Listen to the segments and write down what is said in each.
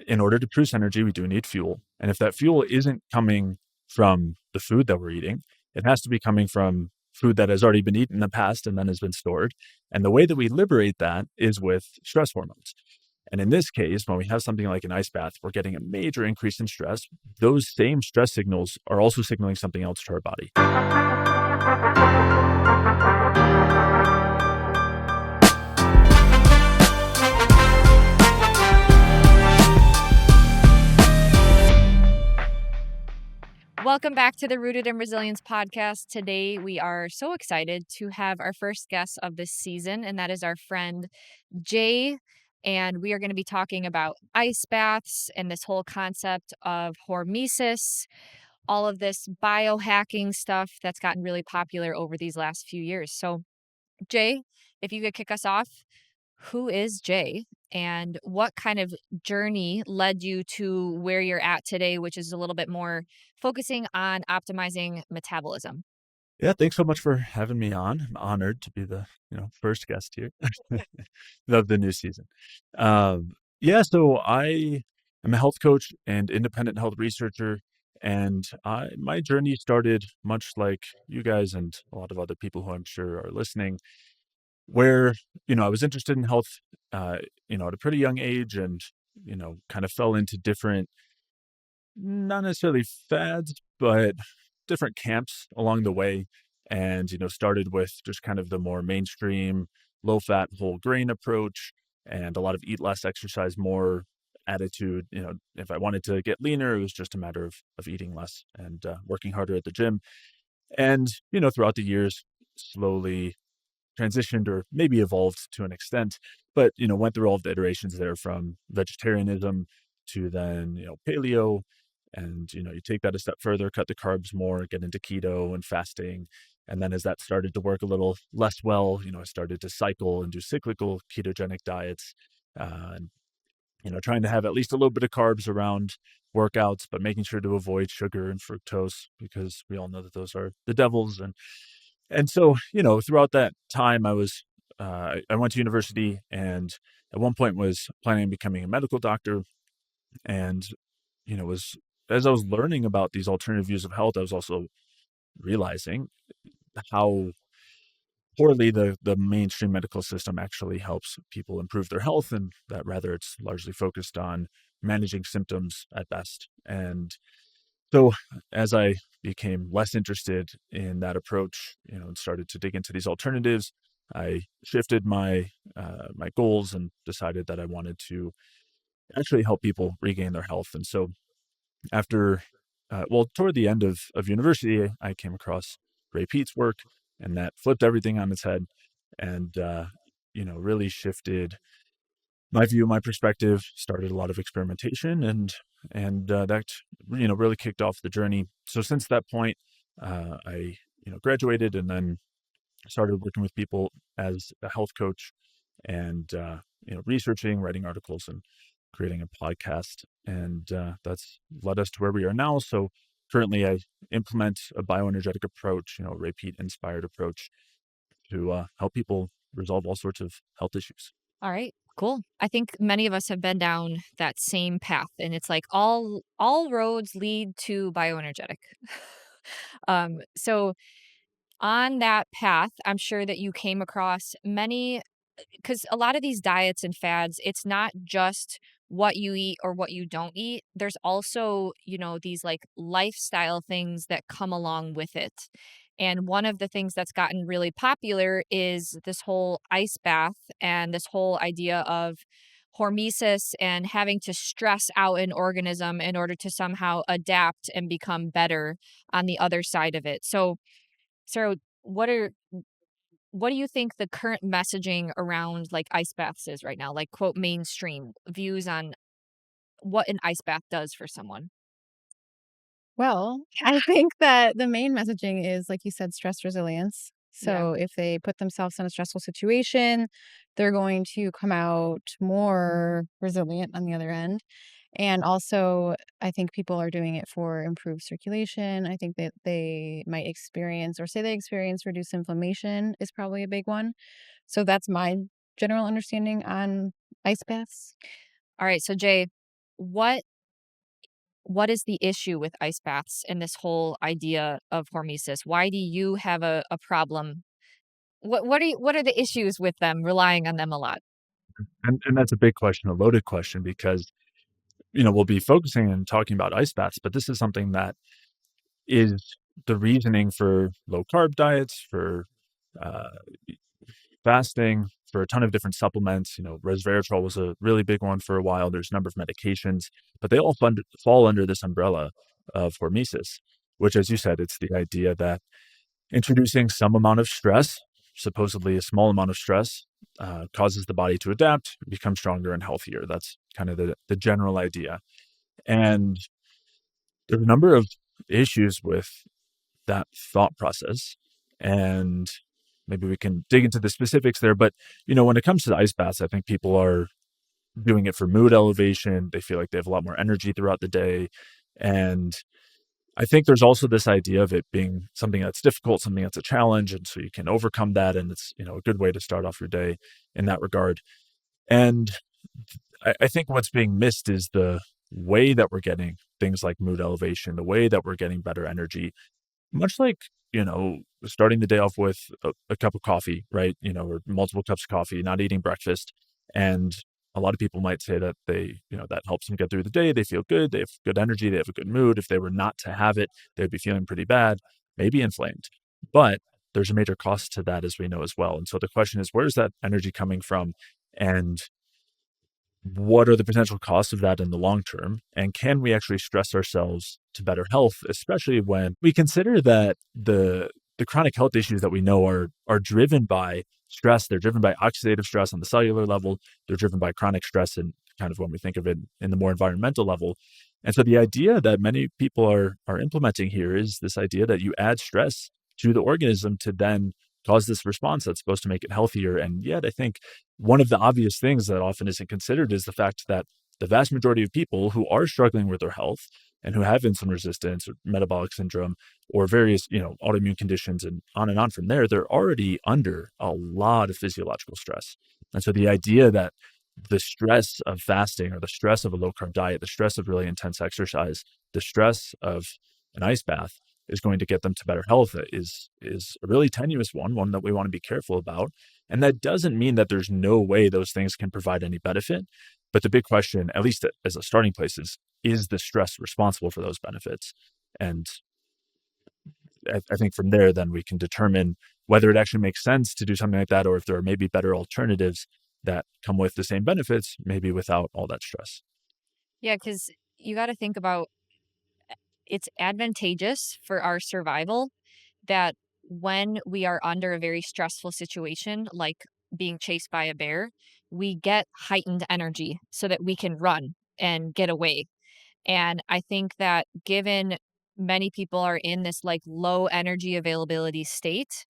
in order to produce energy, we do need fuel. And if that fuel isn't coming from the food that we're eating, it has to be coming from food that has already been eaten in the past and then has been stored. And the way that we liberate that is with stress hormones. And in this case, when we have something like an ice bath, we're getting a major increase in stress. Those same stress signals are also signaling something else to our body. Welcome back to the Rooted in Resilience podcast. Today, we are so excited to have our first guest of this season, and that is our friend Jay. And we are going to be talking about ice baths and this whole concept of hormesis, all of this biohacking stuff that's gotten really popular over these last few years. So, Jay, if you could kick us off, who is Jay and what kind of journey led you to where you're at today, which is a little bit more focusing on optimizing metabolism? Yeah, thanks so much for having me on. I'm honored to be the first guest here of the new season. So I am a health coach and independent health researcher, and my journey started much like you guys and a lot of other people who I'm sure are listening, where I was interested in health, at a pretty young age, and kind of fell into different, not necessarily fads, but different camps along the way. And, started with just kind of the more mainstream, low fat, whole grain approach and a lot of eat less, exercise more attitude. If I wanted to get leaner, it was just a matter of eating less and working harder at the gym. And, throughout the years, slowly transitioned or maybe evolved to an extent, but, went through all of the iterations there from vegetarianism to then, paleo. And, you take that a step further, cut the carbs more, get into keto and fasting. And then as that started to work a little less well, I started to cycle and do cyclical ketogenic diets, and, trying to have at least a little bit of carbs around workouts, but making sure to avoid sugar and fructose because we all know that those are the devils. And so, throughout that time, I went to university and at one point was planning on becoming a medical doctor. And, was as I was learning about these alternative views of health, I was also realizing how poorly the mainstream medical system actually helps people improve their health, and that rather it's largely focused on managing symptoms at best. And so as I became less interested in that approach, and started to dig into these alternatives, I shifted my goals and decided that I wanted to actually help people regain their health. And so after, toward the end of university, I came across Peat's work, and that flipped everything on its head and, really shifted my view, my perspective, started a lot of experimentation, and that really kicked off the journey. So since that point, I graduated and then started working with people as a health coach, and researching, writing articles, and creating a podcast, and that's led us to where we are now. So currently, I implement a bioenergetic approach, a repeat inspired approach to help people resolve all sorts of health issues. All right, cool. I think many of us have been down that same path, and it's like all roads lead to bioenergetic. So on that path, I'm sure that you came across many, because a lot of these diets and fads, it's not just what you eat or what you don't eat. There's also, these like lifestyle things that come along with it. And one of the things that's gotten really popular is this whole ice bath and this whole idea of hormesis and having to stress out an organism in order to somehow adapt and become better on the other side of it. So what do you think the current messaging around like ice baths is right now? Like quote mainstream views on what an ice bath does for someone. Well, I think that the main messaging is, like you said, stress resilience. Yeah. So if they put themselves in a stressful situation, they're going to come out more resilient on the other end. And also, I think people are doing it for improved circulation. I think that they might experience or say they experience reduced inflammation is probably a big one. So that's my general understanding on ice baths. All right. So Jay, what what is the issue with ice baths and this whole idea of hormesis? Why do you have a problem? What are the issues with them relying on them a lot? And that's a big question, a loaded question, because we'll be focusing and talking about ice baths, but this is something that is the reasoning for low carb diets, for uh, fasting, for a ton of different supplements. Resveratrol was a really big one for a while. There's a number of medications, but they all fall under this umbrella of hormesis, which, as you said, it's the idea that introducing some amount of stress, supposedly a small amount of stress, causes the body to adapt, become stronger and healthier. That's kind of the general idea. And there are a number of issues with that thought process. And maybe we can dig into the specifics there. But, when it comes to the ice baths, I think people are doing it for mood elevation. They feel like they have a lot more energy throughout the day. And I think there's also this idea of it being something that's difficult, something that's a challenge. And so you can overcome that. And it's, a good way to start off your day in that regard. And I think what's being missed is the way that we're getting things like mood elevation, the way that we're getting better energy, much like, starting the day off with a cup of coffee, right? Or multiple cups of coffee, not eating breakfast. And a lot of people might say that that helps them get through the day. They feel good. They have good energy. They have a good mood. If they were not to have it, they'd be feeling pretty bad, maybe inflamed. But there's a major cost to that, as we know as well. And so the question is, where's that energy coming from? And what are the potential costs of that in the long term? And can we actually stress ourselves to better health, especially when we consider that the chronic health issues that we know are driven by stress? They're driven by oxidative stress on the cellular level. They're driven by chronic stress, and kind of when we think of it in the more environmental level. And so the idea that many people are implementing here is this idea that you add stress to the organism to then cause this response that's supposed to make it healthier. And yet I think one of the obvious things that often isn't considered is the fact that the vast majority of people who are struggling with their health and who have insulin resistance or metabolic syndrome or various, autoimmune conditions and on from there, they're already under a lot of physiological stress. And so the idea that the stress of fasting or the stress of a low carb diet, the stress of really intense exercise, the stress of an ice bath is going to get them to better health is a really tenuous one that we want to be careful about. And that doesn't mean that there's no way those things can provide any benefit. But the big question, at least as a starting place, is the stress responsible for those benefits? And I think from there, then we can determine whether it actually makes sense to do something like that, or if there are maybe better alternatives that come with the same benefits, maybe without all that stress. Yeah, because you got to think about it's advantageous for our survival that when we are under a very stressful situation, like being chased by a bear, we get heightened energy so that we can run and get away. And I think that given many people are in this like low energy availability state,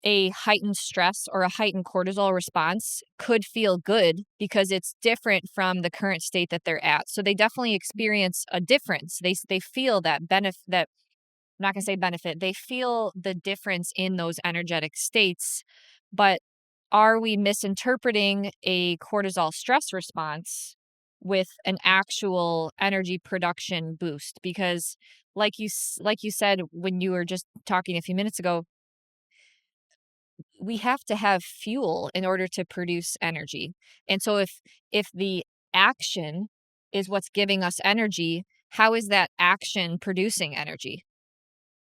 a heightened stress or a heightened cortisol response could feel good because it's different from the current state that they're at. So they definitely experience a difference. They feel that benefit that I'm not going to say benefit. They feel the difference in those energetic states, but are we misinterpreting a cortisol stress response with an actual energy production boost? Because like you said when you were just talking a few minutes ago, we have to have fuel in order to produce energy. And so if the action is what's giving us energy, how is that action producing energy?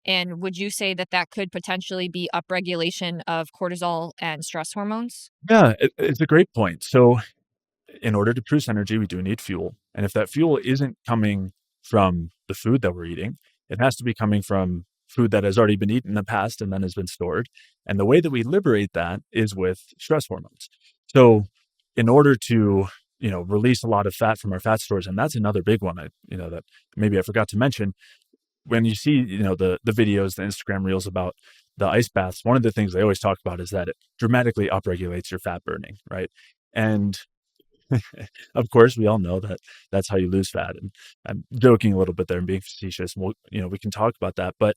And would you say that that could potentially be upregulation of cortisol and stress hormones? Yeah, it's a great point. So in order to produce energy, we do need fuel. And if that fuel isn't coming from the food that we're eating, it has to be coming from food that has already been eaten in the past and then has been stored. And the way that we liberate that is with stress hormones. So in order to, release a lot of fat from our fat stores, and that's another big one, that maybe I forgot to mention, when you see, the videos, the Instagram reels about the ice baths, one of the things they always talk about is that it dramatically upregulates your fat burning, right? And of course, we all know that that's how you lose fat. And I'm joking a little bit there and being facetious. And we can talk about that. But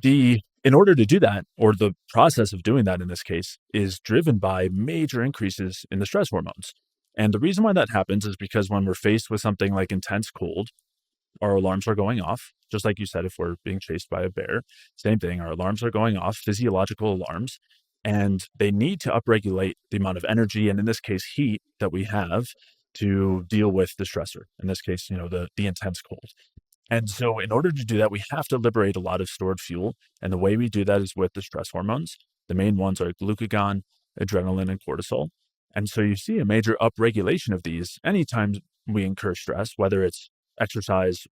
in order to do that, or the process of doing that in this case, is driven by major increases in the stress hormones. And the reason why that happens is because when we're faced with something like intense cold, our alarms are going off. Just like you said, if we're being chased by a bear, same thing, our alarms are going off, physiological alarms, and they need to upregulate the amount of energy, and in this case, heat that we have to deal with the stressor. In this case, the intense cold. And so in order to do that, we have to liberate a lot of stored fuel. And the way we do that is with the stress hormones. The main ones are glucagon, adrenaline, and cortisol. And so you see a major upregulation of these anytime we incur stress, whether it's exercise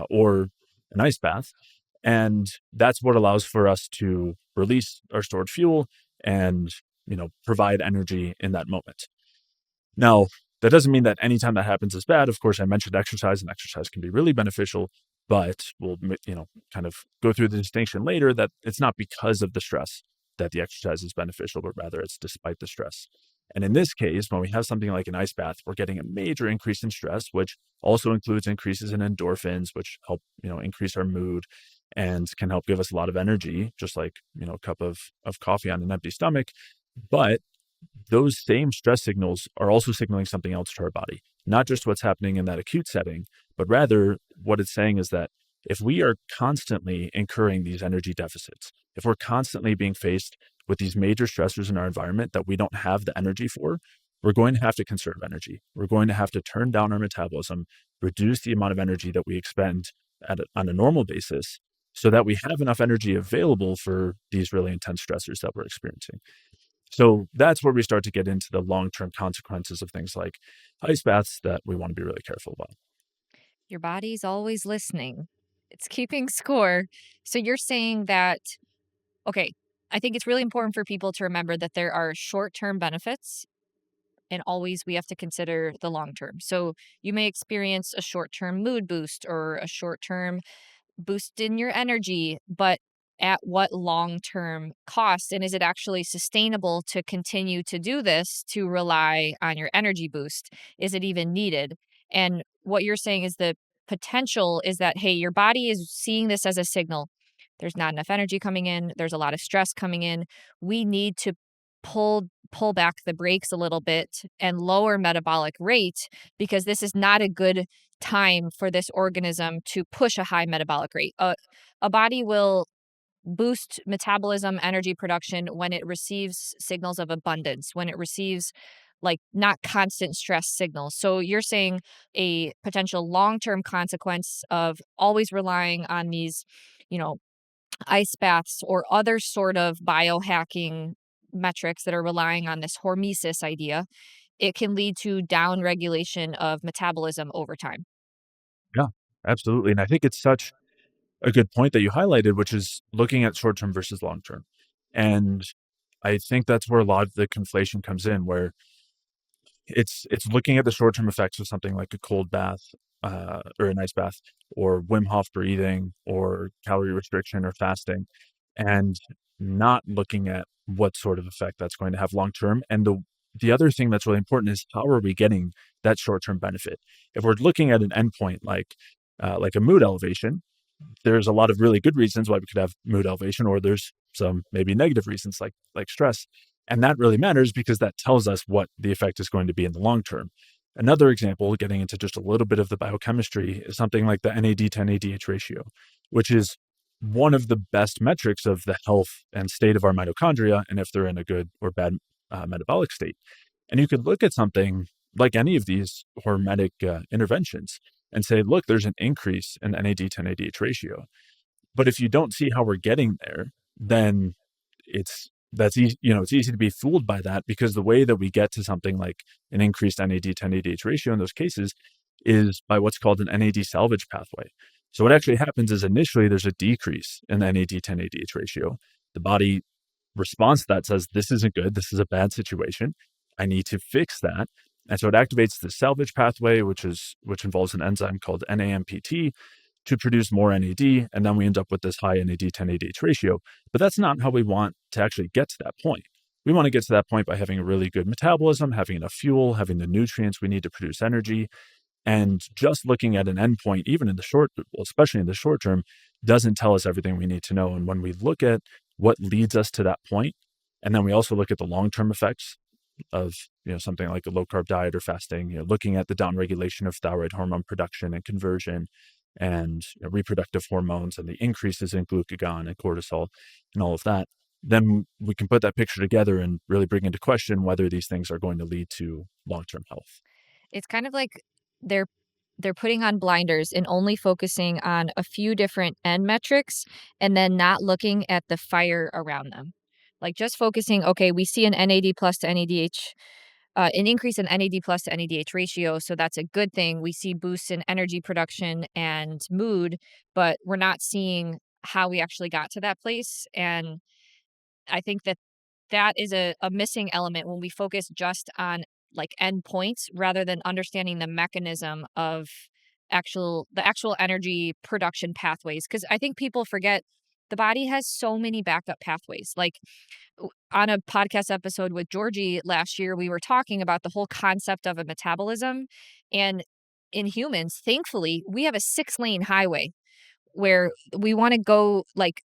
or an ice bath. And that's what allows for us to release our stored fuel and, provide energy in that moment. Now, that doesn't mean that anytime that happens is bad. Of course, I mentioned exercise, and exercise can be really beneficial, but we'll, kind of go through the distinction later that it's not because of the stress that the exercise is beneficial, but rather it's despite the stress. And in this case, when we have something like an ice bath, we're getting a major increase in stress, which also includes increases in endorphins, which help, increase our mood and can help give us a lot of energy, just like, a cup of coffee on an empty stomach. But those same stress signals are also signaling something else to our body, not just what's happening in that acute setting, but rather what it's saying is that if we are constantly incurring these energy deficits, if we're constantly being faced with these major stressors in our environment that we don't have the energy for, we're going to have to conserve energy. We're going to have to turn down our metabolism, reduce the amount of energy that we expend on a normal basis so that we have enough energy available for these really intense stressors that we're experiencing. So that's where we start to get into the long-term consequences of things like ice baths that we want to be really careful about. Your body's always listening. It's keeping score. So you're saying that, okay, I think it's really important for people to remember that there are short-term benefits and always we have to consider the long term. So you may experience a short-term mood boost or a short-term boost in your energy, but at what long-term cost? And is it actually sustainable to continue to do this to rely on your energy boost? Is it even needed? And what you're saying is the potential is that, hey, your body is seeing this as a signal. There's not enough energy coming in. There's a lot of stress coming in. We need to pull back the brakes a little bit and lower metabolic rate because this is not a good time for this organism to push a high metabolic rate. A body will boost metabolism, energy production when it receives signals of abundance, when it receives like not constant stress signals. So you're saying a potential long-term consequence of always relying on these, you know, ice baths or other sort of biohacking metrics that are relying on this hormesis idea, it can lead to downregulation of metabolism over time. Yeah, absolutely. And I think it's such a good point that you highlighted, which is looking at short term versus long term. And I think that's where a lot of the conflation comes in, where it's looking at the short term effects of something like a cold bath or an ice bath or Wim Hof breathing or calorie restriction or fasting, and not looking at what sort of effect that's going to have long term. And the other thing that's really important is how are we getting that short term benefit? If we're looking at an endpoint like a mood elevation, there's a lot of really good reasons why we could have mood elevation, or there's some maybe negative reasons like stress. And that really matters because that tells us what the effect is going to be in the long term. Another example, getting into just a little bit of the biochemistry, is something like the NAD to NADH ratio, which is one of the best metrics of the health and state of our mitochondria and if they're in a good or bad metabolic state. And you could look at something like any of these hormetic interventions and say, look, there's an increase in NAD to NADH ratio. But if you don't see how we're getting there, then that's easy, it's easy to be fooled by that because the way that we get to something like an increased NAD to NADH ratio in those cases is by what's called an NAD salvage pathway. So what actually happens is initially there's a decrease in the NAD to NADH ratio. The body response to that says, this isn't good. This is a bad situation. I need to fix that. And so it activates the salvage pathway, which involves an enzyme called NAMPT to produce more NAD. And then we end up with this high NAD to NADH ratio. But that's not how we want to actually get to that point. We want to get to that point by having a really good metabolism, having enough fuel, having the nutrients we need to produce energy. And just looking at an endpoint, even in the especially in the short term, doesn't tell us everything we need to know. And when we look at what leads us to that point, and then we also look at the long-term effects, of, something like a low carb diet or fasting, looking at the downregulation of thyroid hormone production and conversion, and reproductive hormones and the increases in glucagon and cortisol and all of that, then we can put that picture together and really bring into question whether these things are going to lead to long-term health. It's kind of like they're they're putting on blinders and only focusing on a few different end metrics and then not looking at the fire around them. Like just focusing, okay, we see an NAD plus to NADH, an increase in NAD plus to NADH ratio. So that's a good thing. We see boosts in energy production and mood, but we're not seeing how we actually got to that place. And I think that that is a missing element when we focus just on like endpoints rather than understanding the mechanism of the actual energy production pathways. Because I think people forget the body has so many backup pathways. Like on a podcast episode with Georgie last year, we were talking about the whole concept of a metabolism. And in humans, thankfully, we have a 6-lane highway where we want to go. Like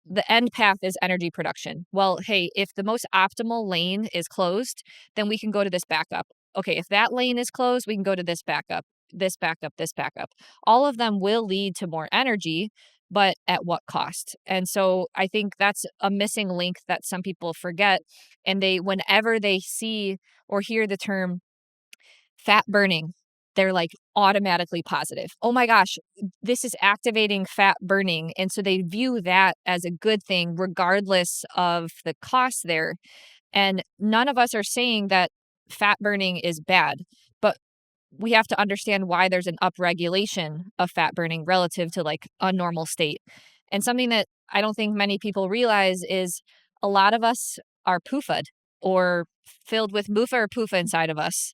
the end path is energy production. Well, hey, if the most optimal lane is closed, then we can go to this backup. Okay, if that lane is closed, we can go to this backup, this backup, this backup. All of them will lead to more energy, but at what cost? And so I think that's a missing link that some people forget. And whenever they see or hear the term fat burning, they're like automatically positive. Oh my gosh, this is activating fat burning. And so they view that as a good thing, regardless of the cost there. And none of us are saying that fat burning is bad, but we have to understand why there's an upregulation of fat burning relative to like a normal state. And something that I don't think many people realize is a lot of us are PUFA'd or filled with MUFA or PUFA inside of us.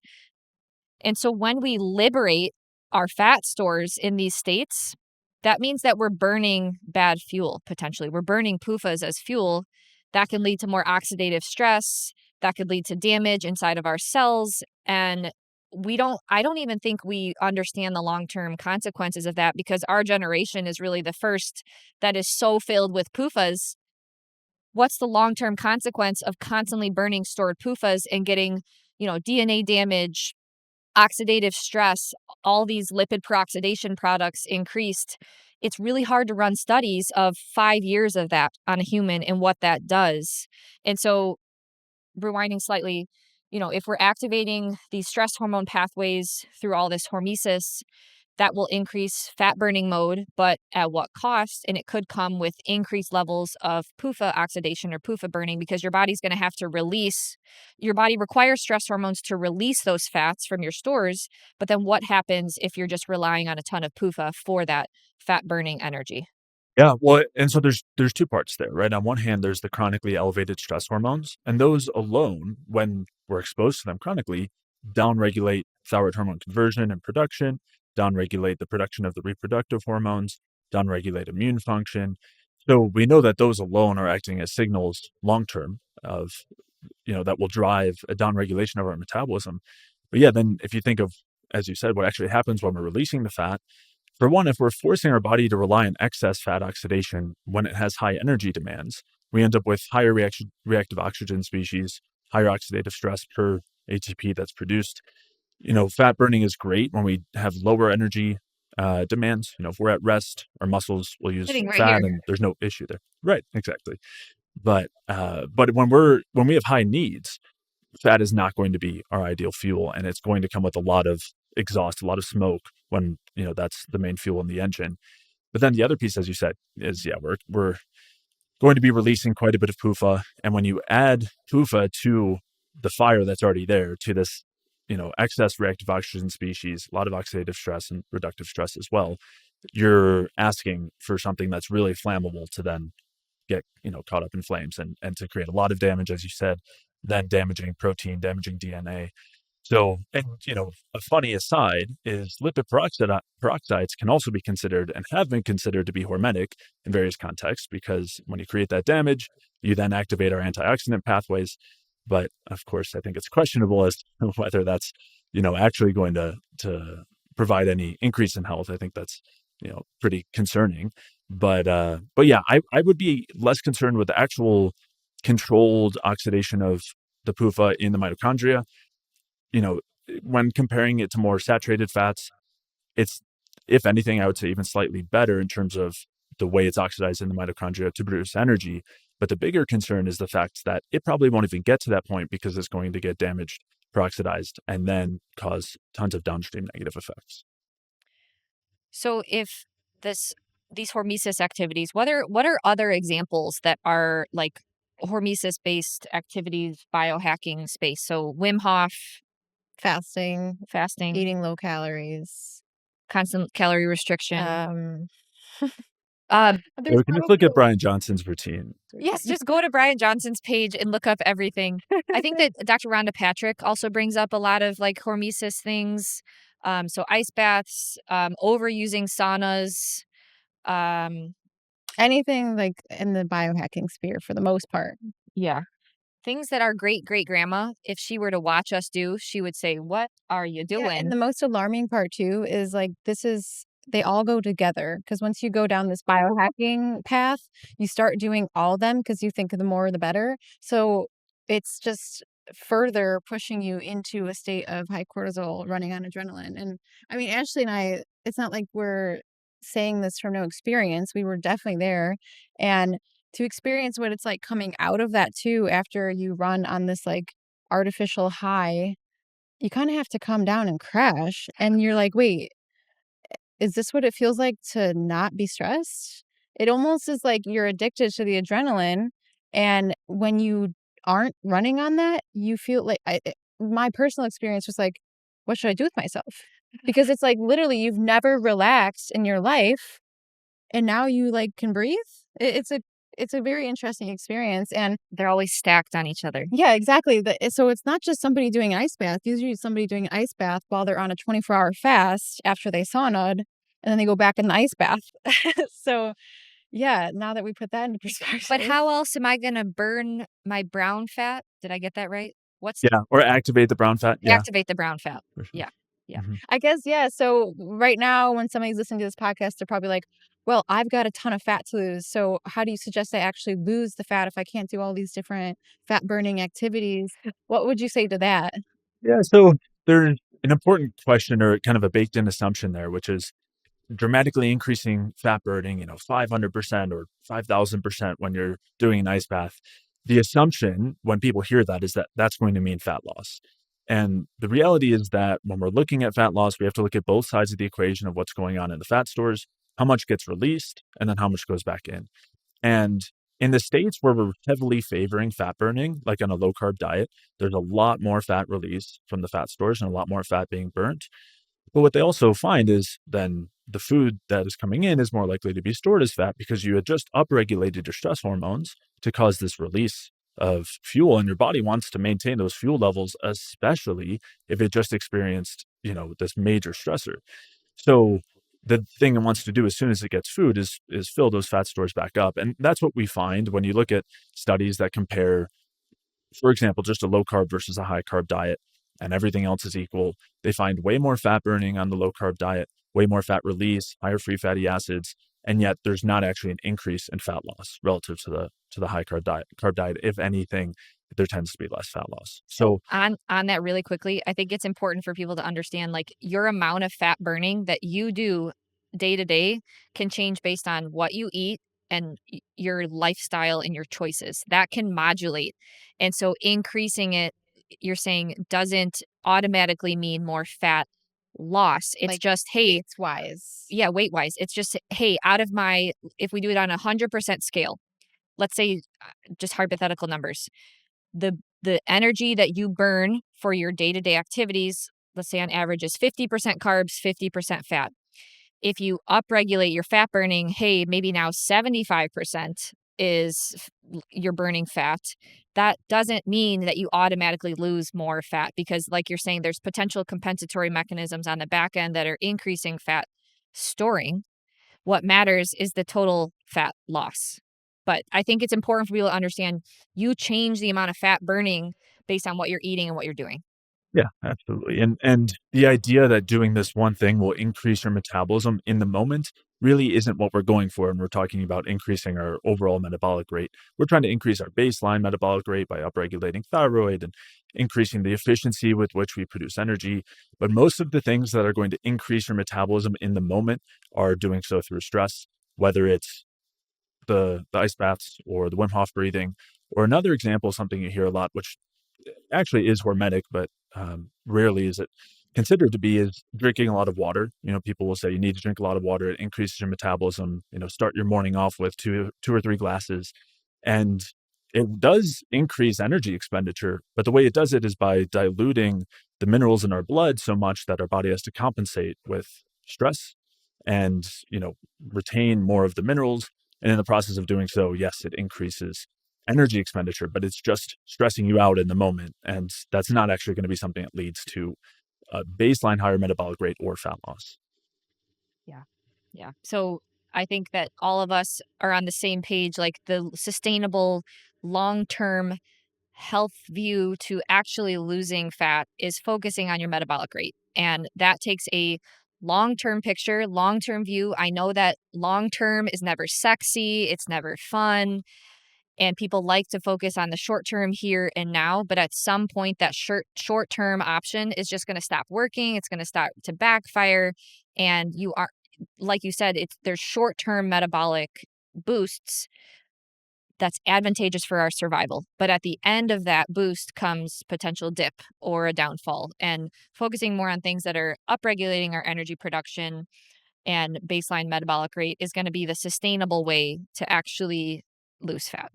And so when we liberate our fat stores in these states, that means that we're burning bad fuel potentially. We're burning PUFAs as fuel. That can lead to more oxidative stress. That could lead to damage inside of our cells. And I don't even think we understand the long-term consequences of that because our generation is really the first that is so filled with PUFAs. What's the long-term consequence of constantly burning stored PUFAs and getting, DNA damage, oxidative stress, all these lipid peroxidation products increased? It's really hard to run studies of 5 years of that on a human and what that does. And so rewinding slightly, if we're activating these stress hormone pathways through all this hormesis, that will increase fat burning mode, but at what cost? And it could come with increased levels of PUFA oxidation or PUFA burning because your body's going to have to release. Your body requires stress hormones to release those fats from your stores. But then what happens if you're just relying on a ton of PUFA for that fat burning energy? Yeah, well, and so there's two parts there, right? On one hand, there's the chronically elevated stress hormones, and those alone, when we're exposed to them chronically, downregulate thyroid hormone conversion and production, downregulate the production of the reproductive hormones, downregulate immune function. So we know that those alone are acting as signals long term of, that will drive a downregulation of our metabolism. But yeah, then if you think of, as you said, what actually happens when we're releasing the fat, for one, if we're forcing our body to rely on excess fat oxidation when it has high energy demands, we end up with higher reactive oxygen species, higher oxidative stress per ATP that's produced. Fat burning is great when we have lower energy demands. If we're at rest, our muscles will use Sitting right fat, here. and there's no issue there. Right, exactly. But when we have high needs, fat is not going to be our ideal fuel, and it's going to come with a lot of exhaust, a lot of smoke when that's the main fuel in the engine. But then the other piece, as you said, is we're going to be releasing quite a bit of PUFA, and when you add PUFA to the fire that's already there, to this excess reactive oxygen species, a lot of oxidative stress and reductive stress as well, you're asking for something that's really flammable to then get caught up in flames and to create a lot of damage, as you said, then damaging protein, damaging DNA. So, and a funny aside is peroxides can also be considered and have been considered to be hormetic in various contexts, because when you create that damage, you then activate our antioxidant pathways. But of course, I think it's questionable as to whether that's actually going to provide any increase in health. I think that's pretty concerning. But yeah, I would be less concerned with the actual controlled oxidation of the PUFA in the mitochondria. When comparing it to more saturated fats, it's, if anything, I would say even slightly better in terms of the way it's oxidized in the mitochondria to produce energy. But the bigger concern is the fact that it probably won't even get to that point because it's going to get damaged, peroxidized, and then cause tons of downstream negative effects. So if these hormesis activities, what are other examples that are like hormesis based activities, biohacking space? So Wim Hof, Fasting, fasting, eating low calories. constant calorie restriction. So There's we can just probably look at Brian Johnson's routine. Yes, just go to Brian Johnson's page and look up everything. I think that Dr. Rhonda Patrick also brings up a lot of like hormesis things. So ice baths, overusing saunas, anything like in the biohacking sphere for the most part. yeah, things that our great grandma, if she were to watch us do, she would say, "What are you Yeah, doing?" and the most alarming part too is like they all go together because once you go down this biohacking path, you start doing all of them because you think the more the better. So it's just further pushing you into a state of high cortisol running on adrenaline. And I mean, Ashley and I, it's not like we're saying this from no experience. We were definitely there. And to experience what it's like coming out of that too after you run on this like artificial high, you kind of have to calm down and crash. And you're like, wait, is this what it feels like to not be stressed? It almost is like you're addicted to the adrenaline. And when you aren't running on that, you feel like my personal experience was like, what should I do with myself? Because it's like literally you've never relaxed in your life and now you like can breathe. It's a very interesting experience. And They're always stacked on each other. yeah, exactly. So it's not just somebody doing an ice bath. Usually it's somebody doing an ice bath while they're on a 24-hour fast after they sauna'd, and then they go back in the ice bath. So yeah, now that we put that into perspective. But how else am I going to burn my brown fat? Did I get that right? What's Yeah, or activate the brown fat. Yeah, activate the brown fat? for sure. Yeah. Yeah. Mhm. I guess, yeah. So right now, when somebody's listening to this podcast, they're probably like, well, I've got a ton of fat to lose. So how do you suggest I actually lose the fat if I can't do all these different fat burning activities? What would you say to that? Yeah, so there's an important question or kind of a baked in assumption there, which is dramatically increasing fat burning, 500% or 5,000% when you're doing an ice bath. The assumption when people hear that is that that's going to mean fat loss. And the reality is that when we're looking at fat loss, we have to look at both sides of the equation of what's going on in the fat stores, how much gets released, and then how much goes back in. And in the states where we're heavily favoring fat burning, like on a low carb diet, there's a lot more fat release from the fat stores and a lot more fat being burnt. But what they also find is then the food that is coming in is more likely to be stored as fat because you had just upregulated your stress hormones to cause this release of fuel, and your body wants to maintain those fuel levels, especially if it just experienced, this major stressor. So the thing it wants to do as soon as it gets food is fill those fat stores back up. And that's what we find when you look at studies that compare, for example, just a low carb versus a high carb diet, and everything else is equal. They find way more fat burning on the low carb diet, way more fat release, higher free fatty acids, and yet there's not actually an increase in fat loss relative to the high carb diet. Carb diet, if anything, there tends to be less fat loss. So On that really quickly, I think it's important for people to understand like your amount of fat burning that you do day to day can change based on what you eat and your lifestyle and your choices. That can modulate. And so increasing it, you're saying, doesn't automatically mean more fat loss. It's Like just, hey, weights wise? yeah, weight wise. It's just, hey, out of my, if we do it on a 100% scale, let's say just hypothetical numbers, the energy that you burn for your day-to-day activities, let's say on average is 50% carbs, 50% fat. If you upregulate your fat burning, hey, maybe now 75% is you're burning fat. That doesn't mean that you automatically lose more fat because like you're saying there's potential compensatory mechanisms on the back end that are increasing fat storing. What matters is the total fat loss. But I think it's important for people to understand you change the amount of fat burning based on what you're eating and what you're doing. yeah, absolutely. And the idea that doing this one thing will increase your metabolism in the moment really isn't what we're going for. And we're talking about increasing our overall metabolic rate. We're trying to increase our baseline metabolic rate by upregulating thyroid and increasing the efficiency with which we produce energy. But most of the things that are going to increase your metabolism in the moment are doing so through stress, whether it's the ice baths or the Wim Hof breathing, or another example, something you hear a lot, which actually is hormetic, but rarely is it considered to be, is drinking a lot of water. People will say you need to drink a lot of water. It increases your metabolism. Start your morning off with two or three glasses, and it does increase energy expenditure. But the way it does it is by diluting the minerals in our blood so much that our body has to compensate with stress and retain more of the minerals. And in the process of doing so, yes, it increases energy expenditure, but it's just stressing you out in the moment. And that's not actually going to be something that leads to a baseline higher metabolic rate or fat loss. Yeah. Yeah. So I think that all of us are on the same page, like the sustainable long-term health view to actually losing fat is focusing on your metabolic rate. And that takes a long-term picture, long-term view. I know that long-term is never sexy, it's never fun, and people like to focus on the short term here and now, but at some point that short term option is just going to stop working, it's going to start to backfire, and you are, like you said, there's short term metabolic boosts that's advantageous for our survival. But at the end of that boost comes potential dip or a downfall. And focusing more on things that are upregulating our energy production and baseline metabolic rate is going to be the sustainable way to actually lose fat.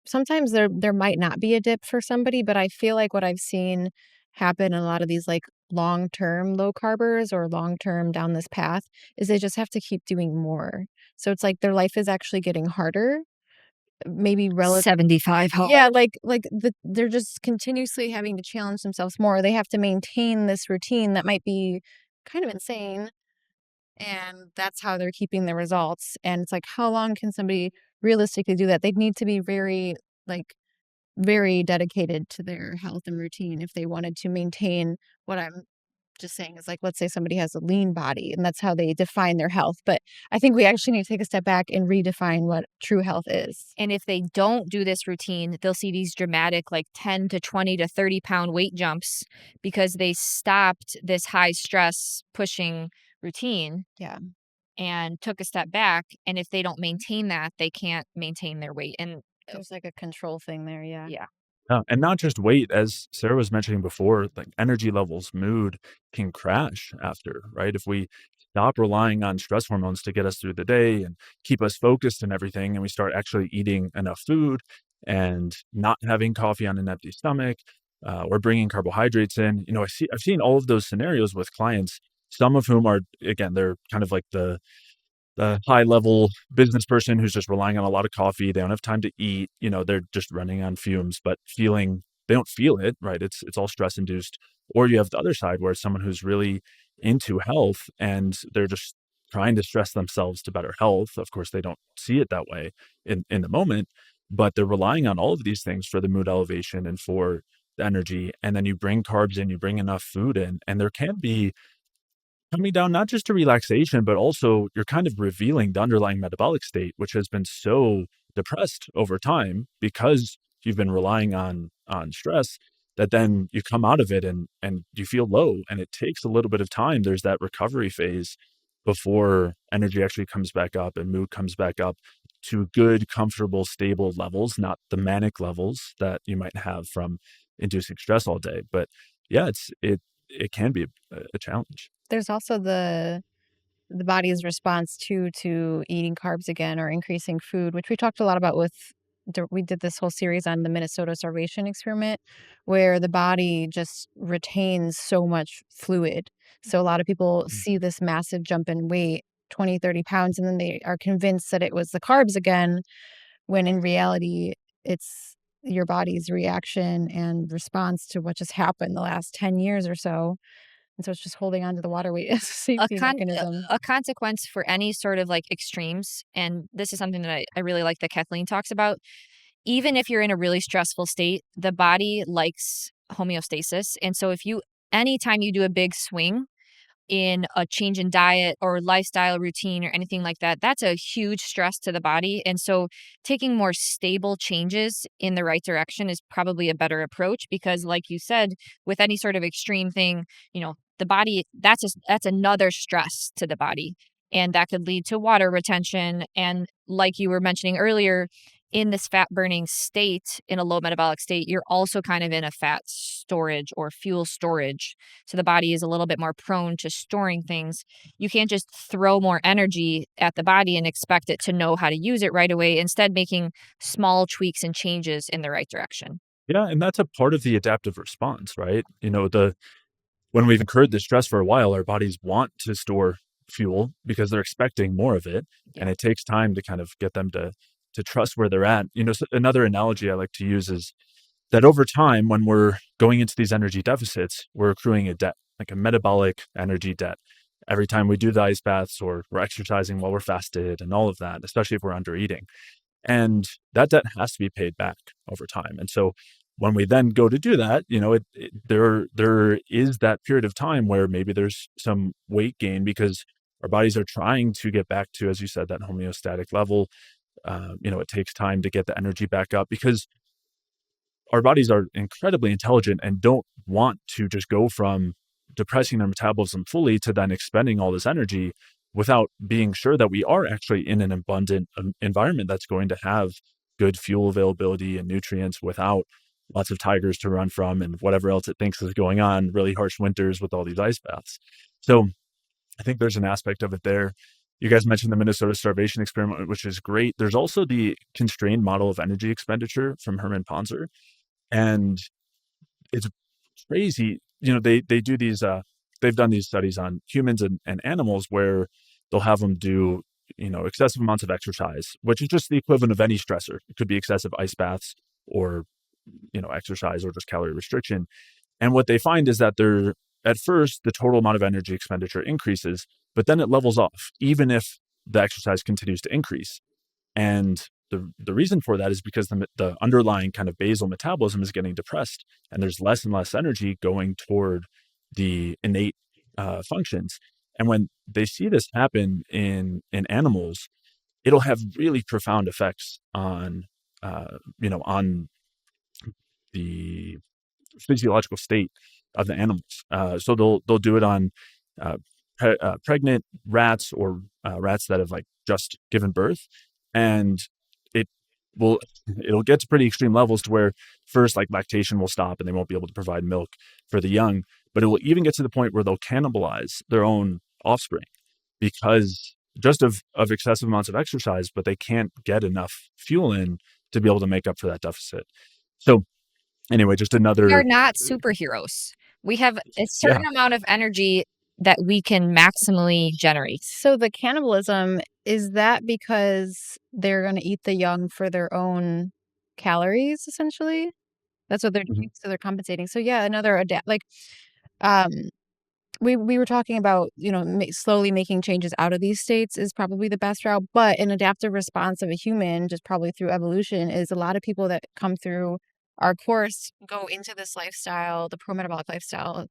Sometimes there might not be a dip for somebody, but I feel like what I've seen happen in a lot of these like long-term low carbers or long-term down this path is they just have to keep doing more. So it's like their life is actually getting harder, maybe relative. 75 hard. Yeah, they're just continuously having to challenge themselves more. They have to maintain this routine that might be kind of insane, and that's how they're keeping the results. And it's like, how long can somebody realistically do that? They'd need to be like very dedicated to their health and routine if they wanted to maintain what I'm just saying is like, let's say somebody has a lean body and that's how they define their health. But I think we actually need to take a step back and redefine what true health is. And if they don't do this routine, they'll see these dramatic, like 10 to 20 to 30 pound weight jumps because they stopped this high stress pushing routine. Yeah. And took a step back. And if they don't maintain that, they can't maintain their weight. And There's like a control thing there. Yeah. yeah. And not just weight, as Sarah was mentioning before, like energy levels, mood can crash after, right? If we stop relying on stress hormones to get us through the day and keep us focused and everything, and we start actually eating enough food and not having coffee on an empty stomach, or bringing carbohydrates in, I've seen all of those scenarios with clients, some of whom are, again, they're kind of like the high level business person who's just relying on a lot of coffee. They don't have time to eat. They're just running on fumes, but they don't feel it, right? It's all stress induced. Or you have the other side where it's someone who's really into health and they're just trying to stress themselves to better health. Of course, they don't see it that way in the moment, but they're relying on all of these things for the mood elevation and for the energy. And then you bring carbs in, you bring enough food in, and there can be coming down not just to relaxation, but also you're kind of revealing the underlying metabolic state, which has been so depressed over time because you've been relying on stress, that then you come out of it and you feel low. And it takes a little bit of time. There's that recovery phase before energy actually comes back up and mood comes back up to good, comfortable, stable levels, not the manic levels that you might have from inducing stress all day. But yeah, it can be a challenge. There's also the body's response to eating carbs again or increasing food, which we talked a lot about we did this whole series on the Minnesota starvation experiment where the body just retains so much fluid. So a lot of people see this massive jump in weight, 20, 30 pounds, and then they are convinced that it was the carbs again, when in reality, it's your body's reaction and response to what just happened the last 10 years or so. And so it's just holding on to the water weight as a safety mechanism. A consequence for any sort of like extremes, and this is something that I really like that Kathleen talks about. Even if you're in a really stressful state, the body likes homeostasis. And so anytime you do a big swing, in a change in diet or lifestyle routine or anything like that, that's a huge stress to the body. And so taking more stable changes in the right direction is probably a better approach because like you said, with any sort of extreme thing, the body, that's another stress to the body. And that could lead to water retention. And like you were mentioning earlier, in this fat burning state, in a low metabolic state, you're also kind of in a fat storage or fuel storage. So the body is a little bit more prone to storing things. You can't just throw more energy at the body and expect it to know how to use it right away, instead, making small tweaks and changes in the right direction. Yeah, and that's a part of the adaptive response, right? When we've incurred the stress for a while, our bodies want to store fuel because they're expecting more of it, Yeah. and it takes time to kind of get them to trust where they're at. Another analogy I like to use is that over time, when we're going into these energy deficits, we're accruing a debt, like a metabolic energy debt. Every time we do the ice baths or we're exercising while we're fasted and all of that, especially if we're under eating. And that debt has to be paid back over time. And so when we then go to do that, there is that period of time where maybe there's some weight gain because our bodies are trying to get back to, as you said, that homeostatic level. It takes time to get the energy back up because our bodies are incredibly intelligent and don't want to just go from depressing their metabolism fully to then expending all this energy without being sure that we are actually in an abundant environment that's going to have good fuel availability and nutrients without lots of tigers to run from and whatever else it thinks is going on, really harsh winters with all these ice baths. So I think there's an aspect of it there. You guys mentioned the Minnesota starvation experiment, which is great. There's also the constrained model of energy expenditure from Herman Pontzer, and it's crazy. They do these, they've done these studies on humans and animals where they'll have them do, excessive amounts of exercise, which is just the equivalent of any stressor. It could be excessive ice baths or, exercise or just calorie restriction. And what they find is that at first, the total amount of energy expenditure increases, but then it levels off, even if the exercise continues to increase. And the reason for that is because the underlying kind of basal metabolism is getting depressed, and there's less and less energy going toward the innate functions. And when they see this happen in animals, it'll have really profound effects on the physiological state of the animals. So they'll do it on pregnant rats or rats that have like just given birth, and it will it'll get to pretty extreme levels to where first like lactation will stop and they won't be able to provide milk for the young, but it will even get to the point where they'll cannibalize their own offspring because just of excessive amounts of exercise, but they can't get enough fuel in to be able to make up for that deficit. So anyway, just We are another, not superheroes. We have a yeah. certain amount of energy that we can maximally generate. So the cannibalism, is that because they're gonna eat the young for their own calories, essentially? That's what they're Mhm. doing, so they're compensating. So yeah, another um, we were talking about, slowly making changes out of these states is probably the best route, but an adaptive response of a human, just probably through evolution, is a lot of people that come through our course go into this lifestyle, the pro-metabolic lifestyle,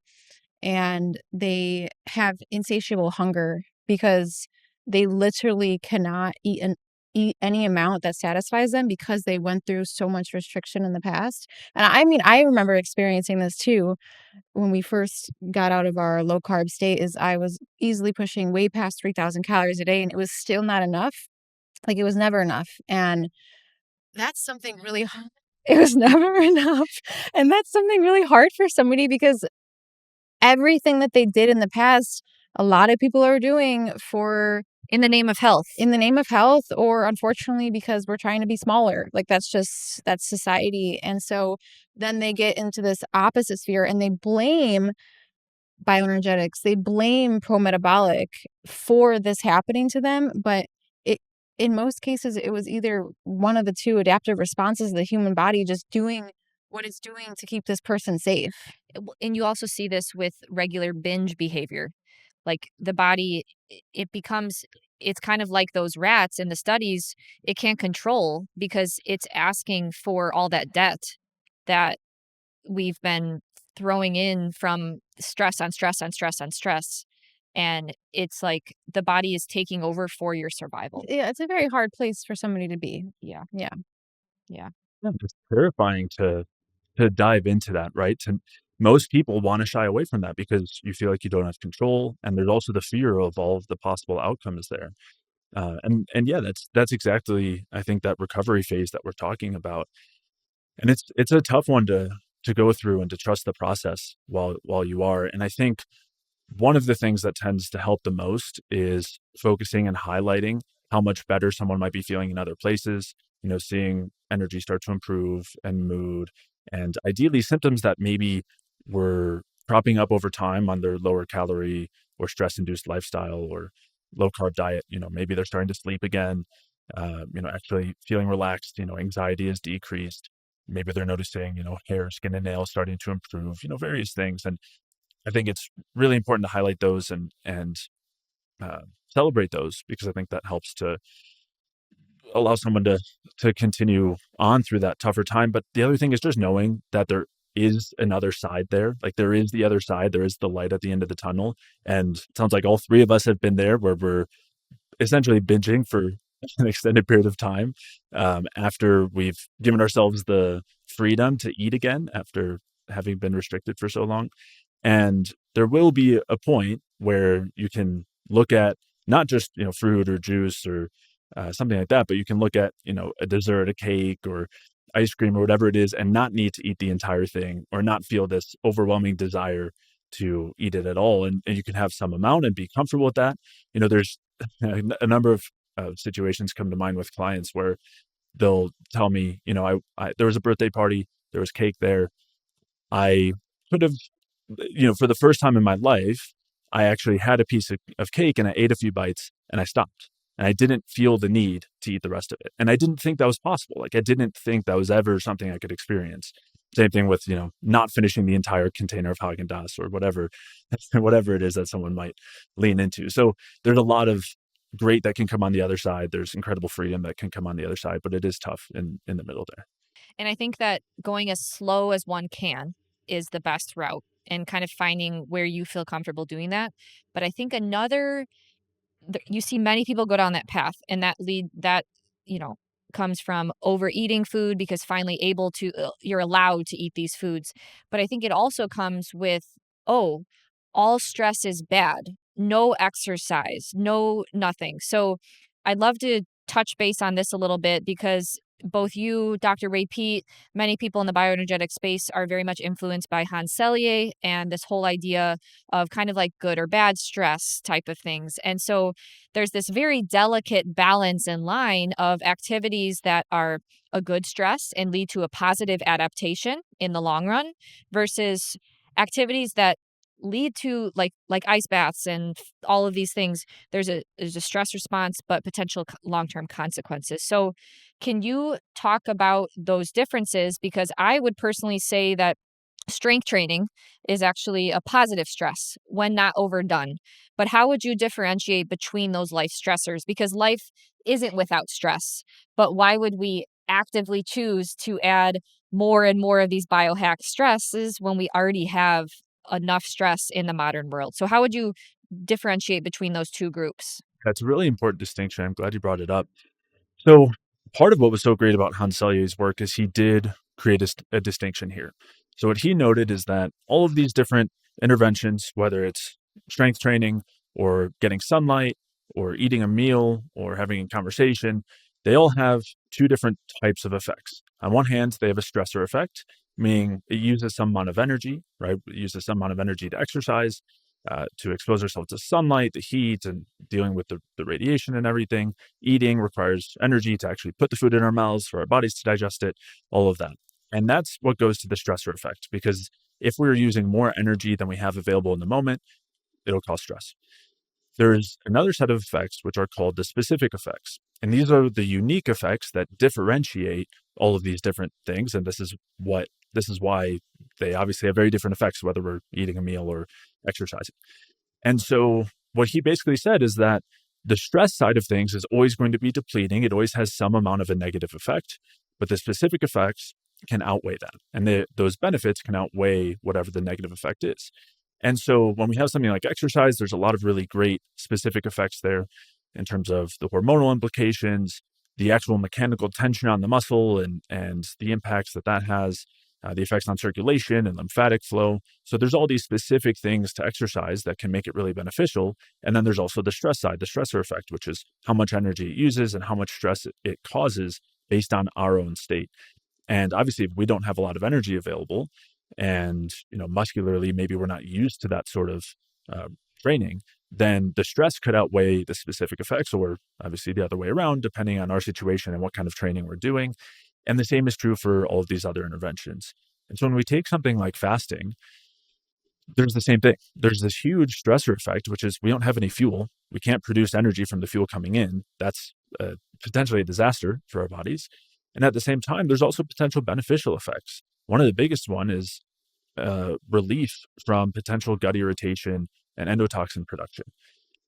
and they have insatiable hunger because they literally cannot eat any amount that satisfies them because they went through so much restriction in the past. And I mean, I remember experiencing this too when we first got out of our low carb state. Is I was easily pushing way past 3,000 calories a day, and it was still not enough. Like, it was never enough, and that's something really hard. It was never enough, and that's something really hard for somebody because everything that they did in the past, a lot of people are doing for In the name of health. in the name of health, or unfortunately because we're trying to be smaller. Like, that's society. And so then they get into this opposite sphere and they blame bioenergetics, they blame pro-metabolic for this happening to them, but it in most cases it was either one of the two adaptive responses of the human body just doing what it's doing to keep this person safe. And you also see this with regular binge behavior. Like the body, it becomes, it's kind of like those rats in the studies, it can't control because it's asking for all that debt that we've been throwing in from stress on stress on stress on stress. And it's like the body is taking over for your survival. Yeah, it's a very hard place for somebody to be. Yeah. Yeah. Yeah. Yeah, it's terrifying to dive into that, right? To most people want to shy away from that because you feel like you don't have control, and there's also the fear of all of the possible outcomes there. And yeah, that's exactly, I think, that recovery phase that we're talking about. And it's a tough one to go through and to trust the process while you are. And I think one of the things that tends to help the most is focusing and highlighting how much better someone might be feeling in other places, seeing energy start to improve and mood, and ideally symptoms that maybe were cropping up over time on their lower calorie or stress induced lifestyle or low carb diet. Maybe they're starting to sleep again, actually feeling relaxed, anxiety is decreased. Maybe they're noticing, hair, skin, and nails starting to improve, various things. And I think it's really important to highlight those and celebrate those, because I think that helps to allow someone to continue on through that tougher time. But the other thing is just knowing that there is another side there. Like, there is the other side. There is the light at the end of the tunnel. And it sounds like all three of us have been there, where we're essentially binging for an extended period of time, after we've given ourselves the freedom to eat again after having been restricted for so long. And there will be a point where you can look at not just, fruit or juice or something like that, but you can look at, a dessert, a cake or ice cream or whatever it is, and not need to eat the entire thing, or not feel this overwhelming desire to eat it at all. And you can have some amount and be comfortable with that. There's a number of situations come to mind with clients where they'll tell me, there was a birthday party, there was cake there. I could have, for the first time in my life, I actually had a piece of cake and I ate a few bites and I stopped. And I didn't feel the need to eat the rest of it. And I didn't think that was possible. Like, I didn't think that was ever something I could experience. Same thing with, not finishing the entire container of Haagen-Dazs or whatever, whatever it is that someone might lean into. So there's a lot of great that can come on the other side. There's incredible freedom that can come on the other side, but it is tough in the middle there. And I think that going as slow as one can is the best route, and kind of finding where you feel comfortable doing that. But I think you see many people go down that path, and that you know comes from overeating food because finally able to you're allowed to eat these foods. But I think it also comes with, oh, all stress is bad, no exercise, no nothing. So I'd love to touch base on this a little bit, because both you, Dr. Ray Peat, many people in the bioenergetic space are very much influenced by Hans Selye and this whole idea of kind of like good or bad stress type of things. And so there's this very delicate balance in line of activities that are a good stress and lead to a positive adaptation in the long run, versus activities that lead to like ice baths and all of these things. There's a stress response but potential long-term consequences. So can you talk about those differences? Because I would personally say that strength training is actually a positive stress when not overdone. But how would you differentiate between those life stressors? Because life isn't without stress, but why would we actively choose to add more and more of these biohack stresses when we already have enough stress in the modern world? So how would you differentiate between those two groups? That's a really important distinction. I'm glad you brought it up. So part of what was so great about Hans Selye's work is he did create a distinction here. So what he noted is that all of these different interventions, whether it's strength training or getting sunlight or eating a meal or having a conversation, they all have two different types of effects. On one hand, they have a stressor effect, meaning it uses some amount of energy, right? It uses some amount of energy to exercise, to expose ourselves to sunlight, the heat, and dealing with the radiation and everything. Eating requires energy to actually put the food in our mouths for our bodies to digest it, all of that. And that's what goes to the stressor effect, because if we're using more energy than we have available in the moment, it'll cause stress. There's another set of effects which are called the specific effects. And these are the unique effects that differentiate all of these different things. And this is why they obviously have very different effects, whether we're eating a meal or exercising. And so what he basically said is that the stress side of things is always going to be depleting. It always has some amount of a negative effect, but the specific effects can outweigh that. And those benefits can outweigh whatever the negative effect is. And so when we have something like exercise, there's a lot of really great specific effects there in terms of the hormonal implications, the actual mechanical tension on the muscle and the impacts that that has, the effects on circulation and lymphatic flow. So there's all these specific things to exercise that can make it really beneficial. And then there's also the stress side, the stressor effect, which is how much energy it uses and how much stress it causes based on our own state. And obviously, if we don't have a lot of energy available, and muscularly maybe we're not used to that sort of uh, training, then the stress could outweigh the specific effects, or obviously the other way around, depending on our situation and what kind of training we're doing. And the same is true for all of these other interventions. And so when we take something like fasting, there's the same thing. There's this huge stressor effect, which is we don't have any fuel. We can't produce energy from the fuel coming in. That's potentially a disaster for our bodies. And at the same time, there's also potential beneficial effects. One of the biggest one is relief from potential gut irritation and endotoxin production.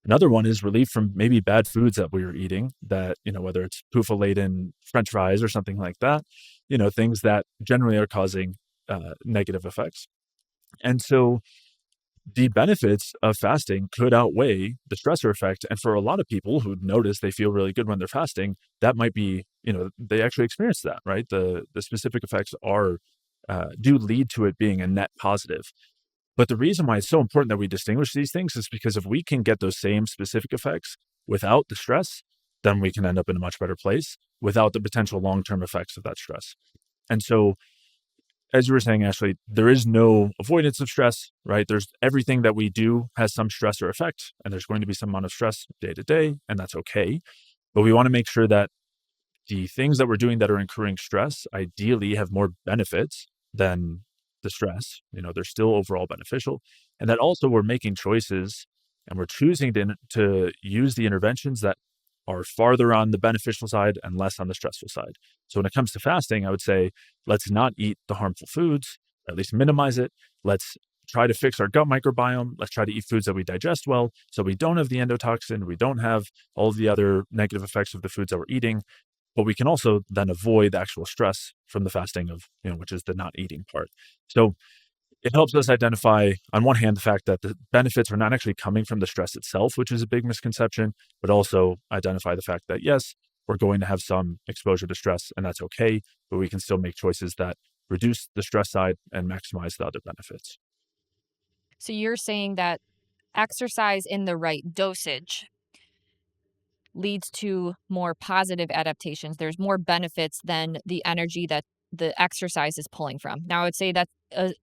Another one is relief from maybe bad foods that we were eating that, whether it's PUFA laden French fries or something like that, things that generally are causing negative effects. And so the benefits of fasting could outweigh the stressor effect. And for a lot of people who notice they feel really good when they're fasting, that might be, they actually experience that, right? The specific effects are do lead to it being a net positive. But the reason why it's so important that we distinguish these things is because if we can get those same specific effects without the stress, then we can end up in a much better place without the potential long-term effects of that stress. And so as you were saying, Ashley, there is no avoidance of stress, right? There's everything that we do has some stress or effect, and there's going to be some amount of stress day to day, and that's okay. But we want to make sure that the things that we're doing that are incurring stress ideally have more benefits than the stress. They're still overall beneficial. And that also we're making choices and we're choosing to use the interventions that are farther on the beneficial side and less on the stressful side. So when it comes to fasting, I would say, let's not eat the harmful foods, or at least minimize it. Let's try to fix our gut microbiome. Let's try to eat foods that we digest well. So we don't have the endotoxin. We don't have all of the other negative effects of the foods that we're eating. But we can also then avoid the actual stress from the fasting of, which is the not eating part. So it helps us identify, on one hand, the fact that the benefits are not actually coming from the stress itself, which is a big misconception, but also identify the fact that, yes, we're going to have some exposure to stress and that's okay, but we can still make choices that reduce the stress side and maximize the other benefits. So you're saying that exercise in the right dosage leads to more positive adaptations. There's more benefits than the energy that the exercise is pulling from. Now, I would say that's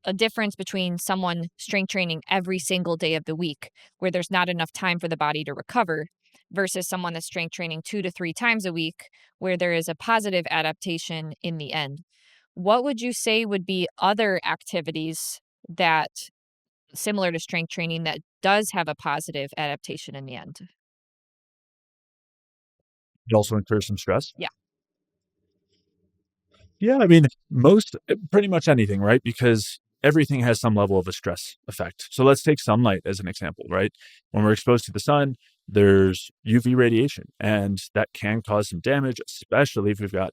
a difference between someone strength training every single day of the week, where there's not enough time for the body to recover, versus someone that's strength training 2 to 3 times a week, where there is a positive adaptation in the end. What would you say would be other activities that, similar to strength training, that does have a positive adaptation in the end? It also incurs some stress. Yeah. Yeah, I mean, pretty much anything, right? Because everything has some level of a stress effect. So let's take sunlight as an example, right? When we're exposed to the sun, there's UV radiation, and that can cause some damage, especially if we've got,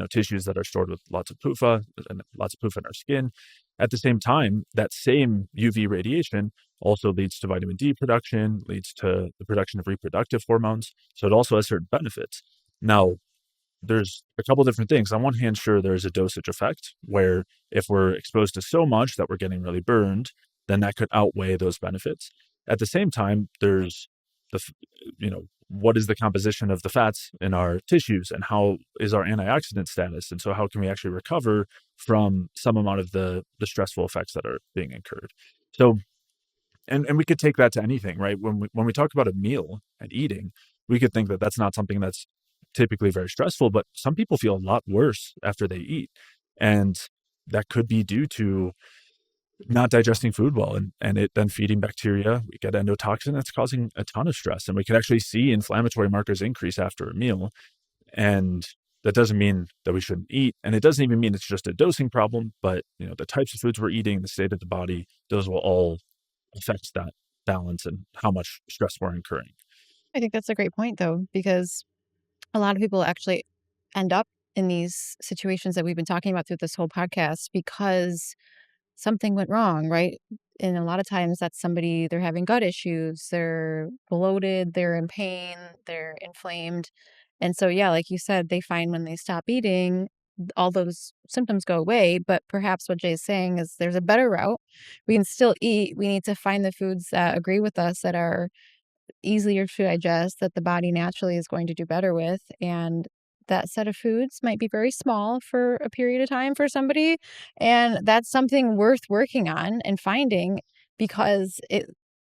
tissues that are stored with lots of PUFA and lots of PUFA in our skin. At the same time, that same UV radiation also leads to vitamin D production, leads to the production of reproductive hormones. So it also has certain benefits. Now, there's a couple different things. On one hand, sure, there's a dosage effect where if we're exposed to so much that we're getting really burned, then that could outweigh those benefits. At the same time, there's what is the composition of the fats in our tissues and how is our antioxidant status? And so how can we actually recover from some amount of the stressful effects that are being incurred? So and we could take that to anything, right? When we talk about a meal and eating, we could think that that's not something that's typically very stressful, but some people feel a lot worse after they eat. And that could be due to not digesting food well and it then feeding bacteria. We get endotoxin that's causing a ton of stress. And we can actually see inflammatory markers increase after a meal. And that doesn't mean that we shouldn't eat. And it doesn't even mean it's just a dosing problem, but the types of foods we're eating, the state of the body, those will all affect that balance and how much stress we're incurring. I think that's a great point, though, because a lot of people actually end up in these situations that we've been talking about through this whole podcast because something went wrong, right? And a lot of times that's somebody, they're having gut issues, they're bloated, they're in pain, they're inflamed. And so, yeah, like you said, they find when they stop eating, all those symptoms go away. But perhaps what Jay's saying is there's a better route. We can still eat. We need to find the foods that agree with us, that are easier to digest, that the body naturally is going to do better with. And that set of foods might be very small for a period of time for somebody. And that's something worth working on and finding, because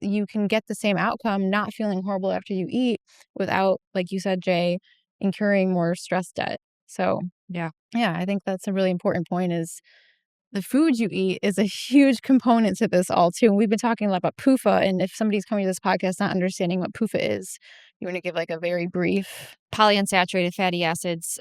you can get the same outcome, not feeling horrible after you eat, without, like you said, Jay, incurring more stress debt. So Yeah. I think that's a really important point, is the food you eat is a huge component to this all too. And we've been talking a lot about PUFA, and if somebody's coming to this podcast not understanding what PUFA is, you want to give like a very brief. Polyunsaturated fatty acids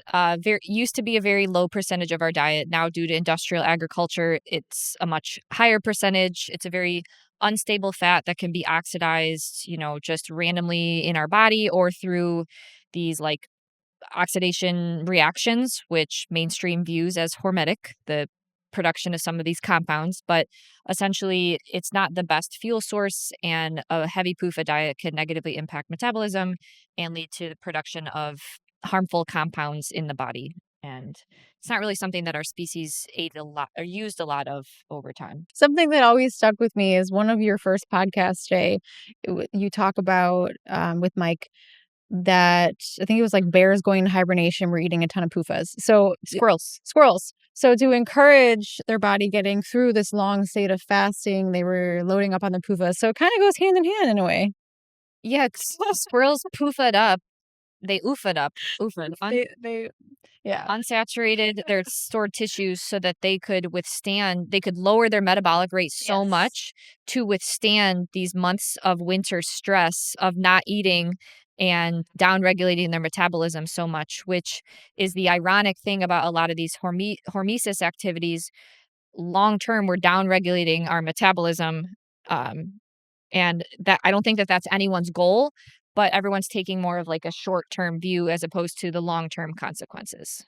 used to be a very low percentage of our diet. Now, due to industrial agriculture, it's a much higher percentage. It's a very unstable fat that can be oxidized, just randomly in our body or through these like oxidation reactions, which mainstream views as hormetic, the production of some of these compounds. But essentially, it's not the best fuel source, and a heavy PUFA diet can negatively impact metabolism and lead to the production of harmful compounds in the body. And it's not really something that our species ate a lot or used a lot of over time. Something that always stuck with me is one of your first podcasts, Jay. You talk about with Mike that I think it was like bears going into hibernation were eating a ton of PUFAs. So squirrels. So to encourage their body getting through this long state of fasting, they were loading up on the PUFAs. So it kind of goes hand in hand in a way. Yeah, squirrels poofed up. They oofed up. Oofed. Yeah. Unsaturated their stored tissues so that they could lower their metabolic rate so much to withstand these months of winter stress of not eating and downregulating their metabolism so much, which is the ironic thing about a lot of these hormesis activities. Long term, we're downregulating our metabolism, and that I don't think that that's anyone's goal, but everyone's taking more of like a short-term view as opposed to the long-term consequences.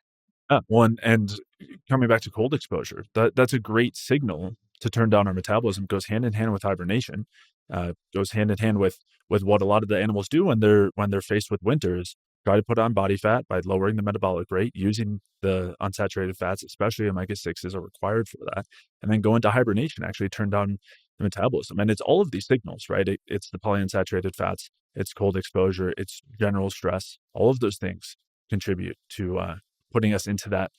Well, and coming back to cold exposure, that's a great signal to turn down our metabolism. Goes hand in hand with hibernation. Goes hand in hand with what a lot of the animals do when they're faced with winters. Try to put on body fat by lowering the metabolic rate, using the unsaturated fats, especially omega-6s are required for that, and then go into hibernation, actually turn down the metabolism. And it's all of these signals, right? It's the polyunsaturated fats, it's cold exposure, it's general stress. All of those things contribute to putting us into that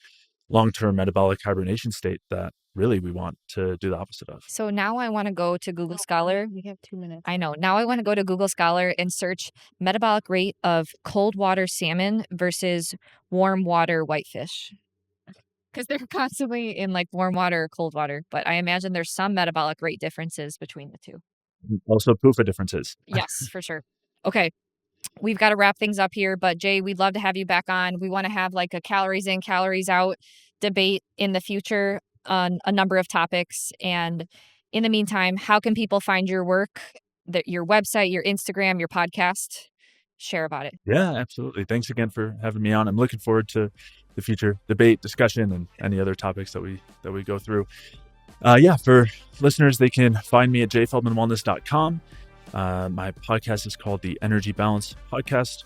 long-term metabolic hibernation state that really we want to do the opposite of. So now I want to go to Google Scholar. We have 2 minutes. I know. Now I want to go to Google Scholar and search metabolic rate of cold water salmon versus warm water whitefish. Because they're constantly in like warm water or cold water. But I imagine there's some metabolic rate differences between the two. Also, PUFA differences. Yes, for sure. Okay. We've got to wrap things up here, but Jay, we'd love to have you back on. We want to have like a calories in, calories out debate in the future on a number of topics. And in the meantime, how can people find your work, your website, your Instagram, your podcast? Share about it. Yeah, absolutely. Thanks again for having me on. I'm looking forward to the future debate, discussion, and any other topics that we go through. For listeners, they can find me at jayfeldmanwellness.com. My podcast is called the Energy Balance Podcast.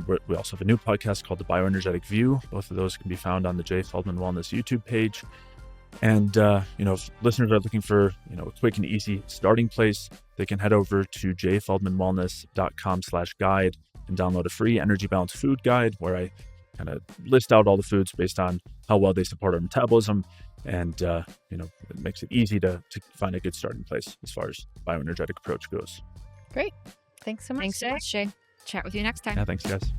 We also have a new podcast called the Bioenergetic View. Both of those can be found on the Jay Feldman Wellness YouTube page. And, if listeners are looking for, a quick and easy starting place, they can head over to jayfeldmanwellness.com/guide and download a free energy balance food guide where I kind of list out all the foods based on how well they support our metabolism. And, it makes it easy to find a good starting place as far as bioenergetic approach goes. Great. Thanks so much. Thanks so much, Jay. Chat with you next time. Yeah, thanks, guys.